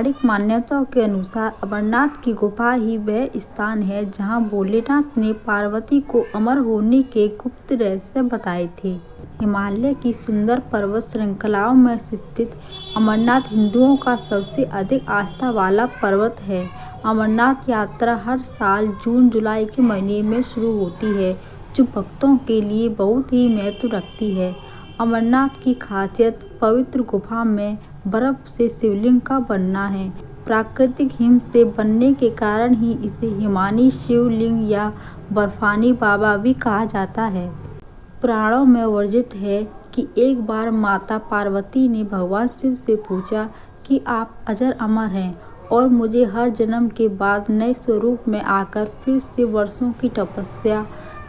पौराणिक मान्यताओं के अनुसार अमरनाथ की गुफा ही वह स्थान है जहां भोलेनाथ ने पार्वती को अमर होने के गुप्त रहस्य बताए थे। हिमालय की सुंदर पर्वत श्रृंखलाओं में स्थित अमरनाथ हिंदुओं का सबसे अधिक आस्था वाला पर्वत है। अमरनाथ यात्रा हर साल जून-जुलाई के महीने में शुरू होती है, जो भक्तों के लिए बहुत ही महत्व रखती है। अमरनाथ की खासियत पवित्र गुफा में बर्फ से शिवलिंग का बनना है। प्राकृतिक हिम से बनने के कारण ही इसे हिमानी शिवलिंग या बर्फानी बाबा भी कहा जाता है। पुराणों में वर्णित है कि एक बार माता पार्वती ने भगवान शिव से पूछा कि आप अजर अमर हैं और मुझे हर जन्म के बाद नए स्वरूप में आकर फिर से वर्षों की तपस्या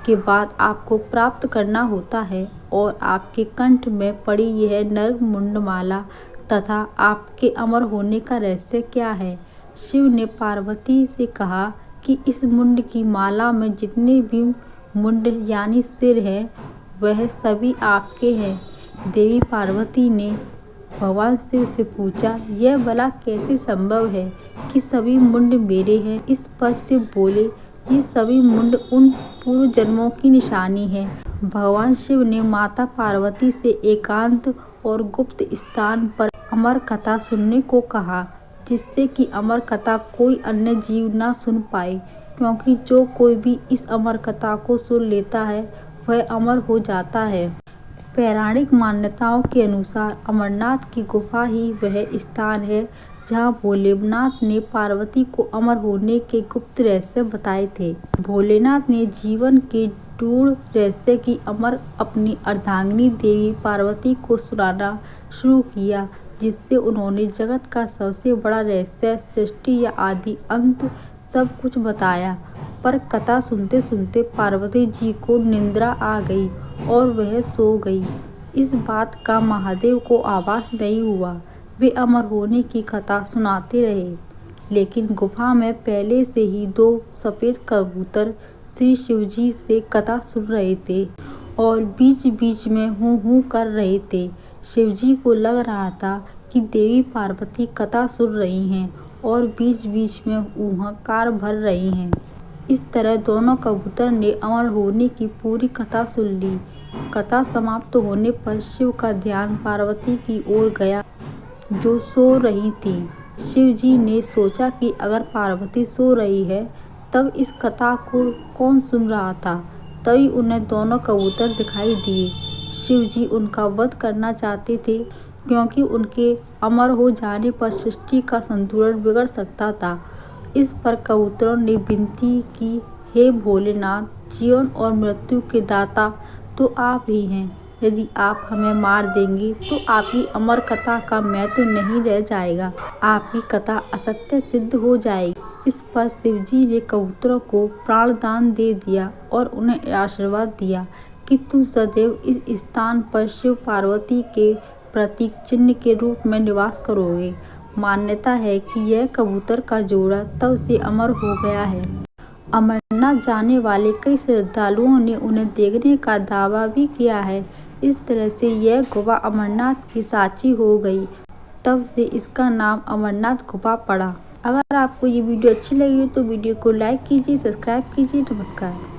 के बाद आपको प्राप्त करना होता है और आपके कंठ में पड़ी यह नर मुंडमाला तथा आपके अमर होने का रहस्य क्या है। शिव ने पार्वती से कहा कि इस मुंड की माला में जितने भी मुंड यानी सिर हैं वह सभी आपके हैं। देवी पार्वती ने भगवान शिव से पूछा, यह भला कैसे संभव है कि सभी मुंड मेरे हैं। इस पर शिव बोले, ये सभी मुंड उन पूर्व जन्मों की निशानी है। भगवान शिव ने माता पार्वती से एकांत और गुप्त स्थान पर अमर कथा सुनने को कहा, जिससे कि अमर कथा कोई अन्य जीव न सुन पाए, क्योंकि जो कोई भी इस अमर कथा को सुन लेता है वह अमर हो जाता है। पौराणिक मान्यताओं के अनुसार अमरनाथ की गुफा ही वह स्थान है जहां भोलेनाथ ने पार्वती को अमर होने के गुप्त रहस्य बताए थे। भोलेनाथ ने जीवन के गूढ़ रहस्य की अमर अपनी अर्धांगिनी देवी पार्वती को सुनाना शुरू किया, जिससे उन्होंने जगत का सबसे बड़ा रहस्य, सृष्टि या आदि अंत सब कुछ बताया। पर कथा सुनते सुनते पार्वती जी को निंद्रा आ गई और वह सो गई। इस बात का महादेव को आभास नहीं हुआ। वे अमर होने की कथा सुनाते रहे, लेकिन गुफा में पहले से ही 2 सफेद कबूतर श्री शिवजी से कथा सुन रहे थे और बीच बीच में हूँ हूँ कर रहे थे। शिवजी को लग रहा था कि देवी पार्वती कथा सुन रही हैं और बीच बीच में हुंकार भर रही हैं। इस तरह दोनों कबूतर ने अमर होने की पूरी कथा सुन ली। कथा समाप्त होने पर शिव का ध्यान पार्वती की ओर गया, जो सो रही थी। शिव जी ने सोचा कि अगर पार्वती सो रही है तब इस कथा को कौन सुन रहा था। तभी उन्हें दोनों कबूतर दिखाई दिए। शिव जी उनका वध करना चाहते थे, क्योंकि उनके अमर हो जाने पर सृष्टि का संतुलन बिगड़ सकता था। इस पर कबूतरों ने विनती की, हे भोलेनाथ, जीवन और मृत्यु के दाता तो आप ही हैं। यदि आप हमें मार देंगे तो आपकी अमर कथा का महत्व नहीं रह जाएगा, आपकी कथा असत्य सिद्ध हो जाएगी। इस पर शिवजी ने कबूतरों को प्राणदान दे दिया और उन्हें आशीर्वाद दिया कि तुम सदैव इस स्थान पर शिव पार्वती के प्रतीक चिन्ह के रूप में निवास करोगे। मान्यता है कि यह कबूतर का जोड़ा तब से अमर हो गया है। अमरनाथ जाने वाले कई श्रद्धालुओं ने उन्हें देखने का दावा भी किया है। इस तरह से यह गुफा अमरनाथ की साक्षी हो गई। तब से इसका नाम अमरनाथ गुफा पड़ा। अगर आपको ये वीडियो अच्छी लगी तो वीडियो को लाइक कीजिए, सब्सक्राइब कीजिए। नमस्कार।